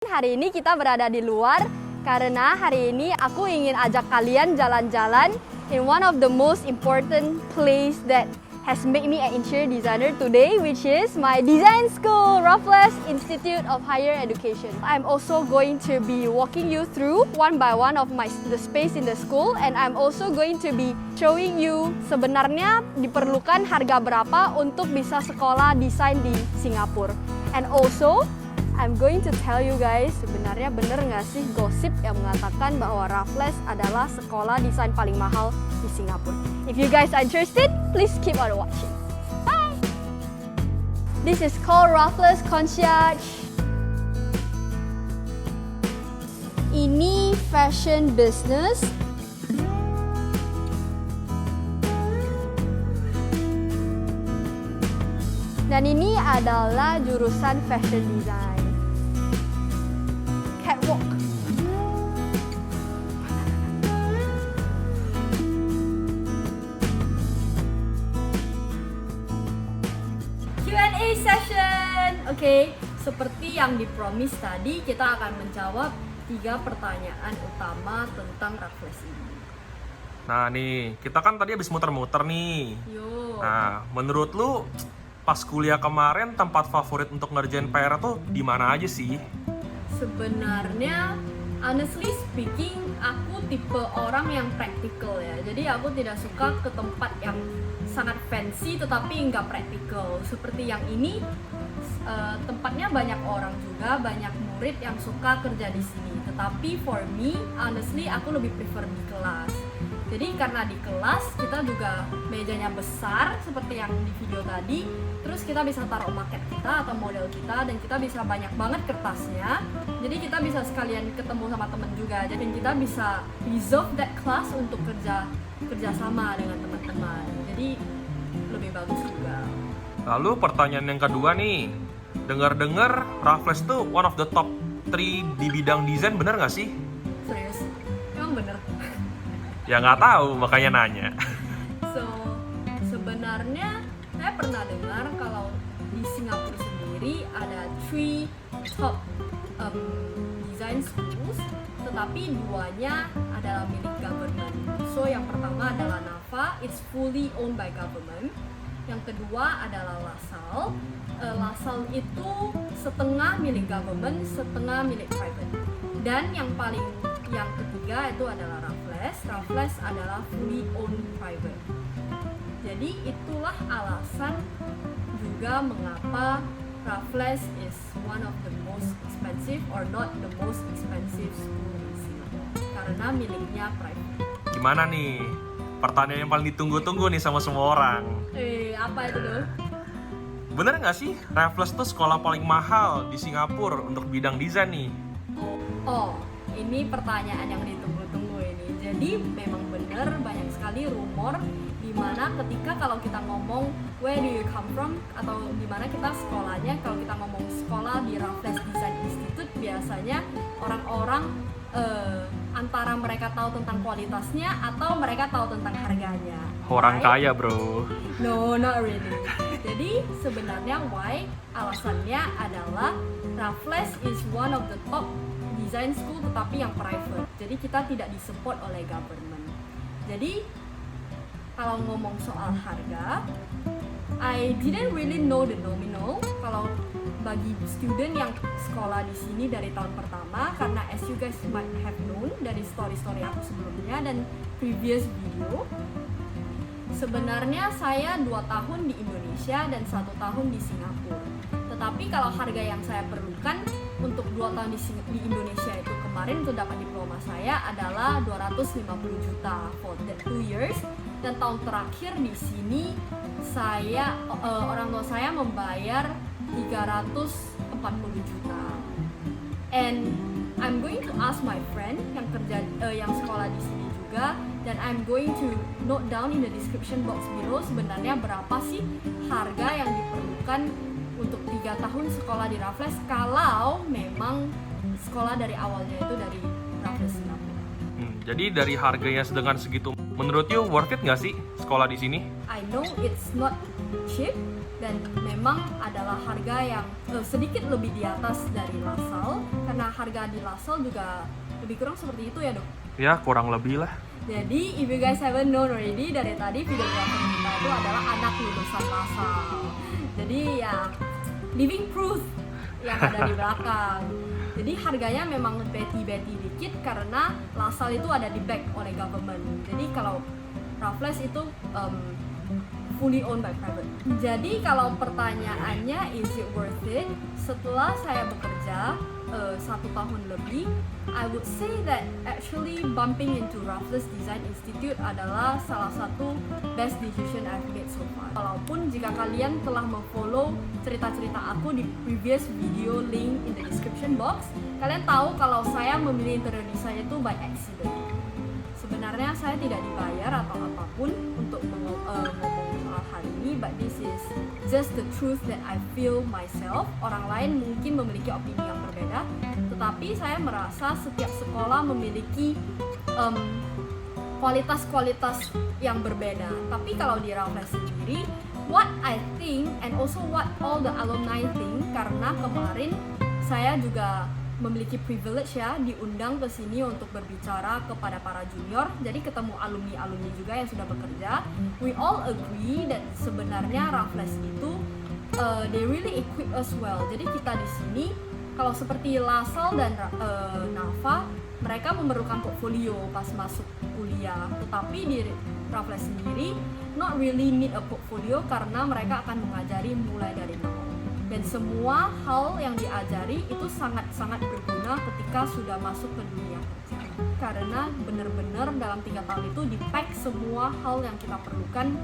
Hari ini kita berada di luar karena hari ini aku ingin ajak kalian jalan-jalan in one of the most important place that has made me an interior designer today, which is my design school, Raffles Institute of Higher Education. I'm also going to be walking you through one by one of the space in the school, and I'm also going to be showing you sebenarnya diperlukan harga berapa untuk bisa sekolah desain di Singapura. And also, I'm going to tell you guys, sebenarnya bener nggak sih gosip yang mengatakan bahwa Raffles adalah sekolah desain paling mahal di Singapura. If you guys are interested, please keep on watching. Bye! This is called Raffles Concierge. Ini fashion business. Dan ini adalah jurusan fashion design. Catwalk. Q&A session. Oke, seperti yang dipromis tadi, kita akan menjawab 3 pertanyaan utama tentang Raffles ini. Nah nih, kita kan tadi habis muter-muter nih. Yo. Nah, menurut lu pas kuliah kemarin tempat favorit untuk ngerjain PR tuh di mana aja sih? Sebenarnya, honestly speaking, aku tipe orang yang praktikal ya. Jadi aku tidak suka ke tempat yang sangat fancy tetapi nggak praktikal. Seperti yang ini, tempatnya banyak orang juga, banyak murid yang suka kerja di sini. Tetapi for me, honestly, aku lebih prefer di kelas. Jadi karena di kelas kita juga mejanya besar seperti yang di video tadi, terus kita bisa taruh maket kita atau model kita, dan kita bisa banyak banget kertasnya. Jadi kita bisa sekalian ketemu sama temen juga, jadi kita bisa reserve that class untuk kerja sama dengan teman-teman. Jadi lebih bagus juga. Lalu pertanyaan yang kedua nih, dengar-dengar Raffles tuh one of the top 3 di bidang desain, bener nggak sih? Serius? Emang bener? Ya nggak tahu, makanya nanya. So, sebenarnya saya pernah dengar kalau di Singapura sendiri ada 3 top design schools, tetapi 2-nya adalah milik government. So, yang pertama adalah NAFA, it's fully owned by government. Yang kedua adalah LaSalle. LaSalle itu setengah milik government, setengah milik private. Dan yang ketiga itu adalah Raffles. Raffles adalah fully owned private. Jadi itulah alasan juga mengapa Raffles is one of the most expensive or not the most expensive school in Singapore, karena miliknya private. Gimana nih? Pertanyaan yang paling ditunggu-tunggu nih sama semua orang. Apa itu tuh? Bener nggak sih Raffles tuh sekolah paling mahal di Singapura untuk bidang desain nih? Oh, ini pertanyaan yang ditunggu-tunggu ini. Jadi memang benar banyak sekali rumor di mana ketika kalau kita ngomong where do you come from atau di mana kita sekolahnya, kalau kita ngomong sekolah di Raffles Design Institute, biasanya orang-orang antara mereka tahu tentang kualitasnya atau mereka tahu tentang harganya. Orang kaya, bro. No, not really. Jadi sebenarnya alasannya adalah Raffles is one of the top design school tetapi yang private. Jadi kita tidak disupport oleh government. Jadi kalau ngomong soal harga, I didn't really know the nominal kalau bagi student yang sekolah di sini dari tahun pertama, karena as you guys might have known dari story-story aku sebelumnya dan previous video, sebenarnya saya 2 tahun di Indonesia dan 1 tahun di Singapura. Tetapi kalau harga yang saya perlukan untuk 2 tahun di Indonesia itu kemarin untuk dapat diploma saya adalah 250 juta for the 2 years. Dan tahun terakhir di sini orang tua saya membayar 340 juta. And I'm going to ask my friend yang sekolah di sini juga, dan I'm going to note down in the description box below sebenarnya berapa sih harga yang diperlukan untuk 3 tahun sekolah di Raffles kalau memang sekolah dari awalnya itu dari Raffles Singapura. Jadi dari harganya dengan segitu, menurut you worth it nggak sih sekolah di sini? I know it's not cheap dan memang adalah harga yang sedikit lebih di atas dari LaSalle karena harga di LaSalle juga lebih kurang seperti itu ya dok. Ya kurang lebih lah. Jadi if you guys haven't known already, dari tadi videographer kita itu adalah anak lulusan LaSalle. Jadi ya living proof yang ada di belakang. Jadi harganya memang betty dikit karena LaSalle itu ada di back oleh government. Jadi kalau Raffles itu fully owned by private. Jadi kalau pertanyaannya is it worth it? Setelah saya bekerja 1 tahun lebih, I would say that actually bumping into Raffles Design Institute adalah salah satu best decision I've made so far. Walaupun jika kalian telah memfollow cerita-cerita aku di previous video link in the description box, kalian tahu kalau saya memilih interior design itu by accident. Sebenarnya saya tidak dibayar atau apapun untuk ngomong soal hal ini, but this is just the truth that I feel myself. Orang lain mungkin memiliki opini yang berbeda, tetapi saya merasa setiap sekolah memiliki kualitas-kualitas yang berbeda. Tapi kalau di Raffles sendiri, what I think and also what all the alumni think, karena kemarin saya juga memiliki privilege ya diundang ke sini untuk berbicara kepada para junior, jadi ketemu alumni juga yang sudah bekerja. We all agree that sebenarnya Raffles itu they really equip us well. Jadi kita di sini kalau seperti LaSalle dan Nafa, mereka memerlukan portfolio pas masuk kuliah, tetapi di Raffles sendiri not really need a portfolio karena mereka akan mengajari mulai dari nol. Dan semua hal yang diajari itu sangat-sangat berguna ketika sudah masuk ke dunia kerja. Karena benar-benar dalam 3 tahun itu di-pack semua hal yang kita perlukan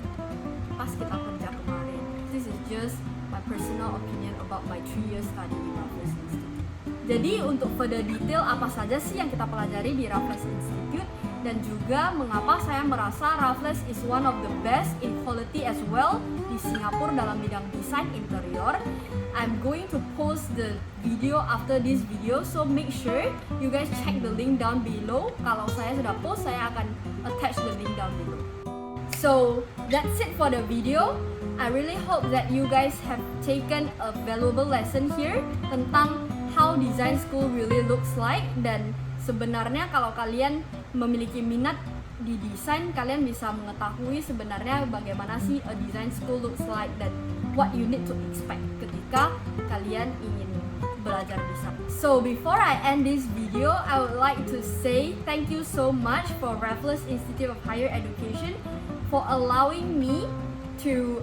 pas kita kerja kemarin. This is just my personal opinion about my 3 years study di Raffles Institute. Jadi untuk further detail apa saja sih yang kita pelajari di Raffles Institute dan juga mengapa saya merasa Raffles is one of the best in quality as well di Singapura dalam bidang desain interior, I'm going to post the video after this video, so make sure you guys check the link down below. Kalau saya sudah post, saya akan attach the link down below. So that's it for the video. I really hope that you guys have taken a valuable lesson here tentang how design school really looks like, dan sebenarnya kalau kalian memiliki minat di desain, kalian bisa mengetahui sebenarnya bagaimana sih a design school looks like dan what you need to expect ketika kalian ingin belajar desain. So before I end this video, I would like to say thank you so much for Raffles Institute of Higher Education for allowing me to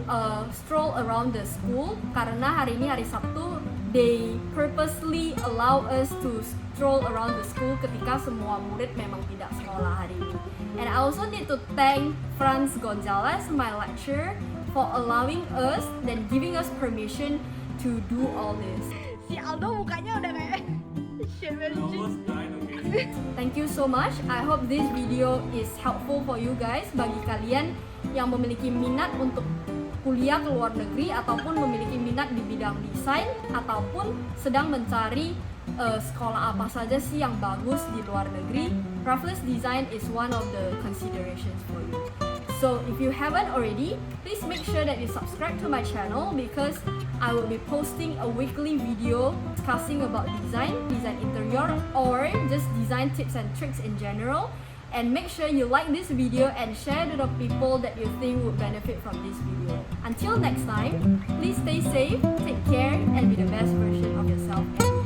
stroll around the school, karena hari ini hari Sabtu, they purposely allow us to stroll around the school ketika semua murid memang tidak sekolah hari ini. And I also need to thank Franz Gonzalez, my lecturer, for allowing us dan giving us permission to do all this. Si Aldo mukanya udah kayak Thank you so much. I hope this video is helpful for you guys. Bagi kalian yang memiliki minat untuk kuliah ke luar negeri ataupun memiliki minat di bidang desain ataupun sedang mencari sekolah apa saja sih yang bagus di luar negeri, Raffles Design is one of the considerations for you. So if you haven't already, please make sure that you subscribe to my channel because I will be posting a weekly video discussing about design interior, or just design tips and tricks in general. And make sure you like this video and share to the people that you think would benefit from this video. Until next time, please stay safe, take care, and be the best version of yourself every day.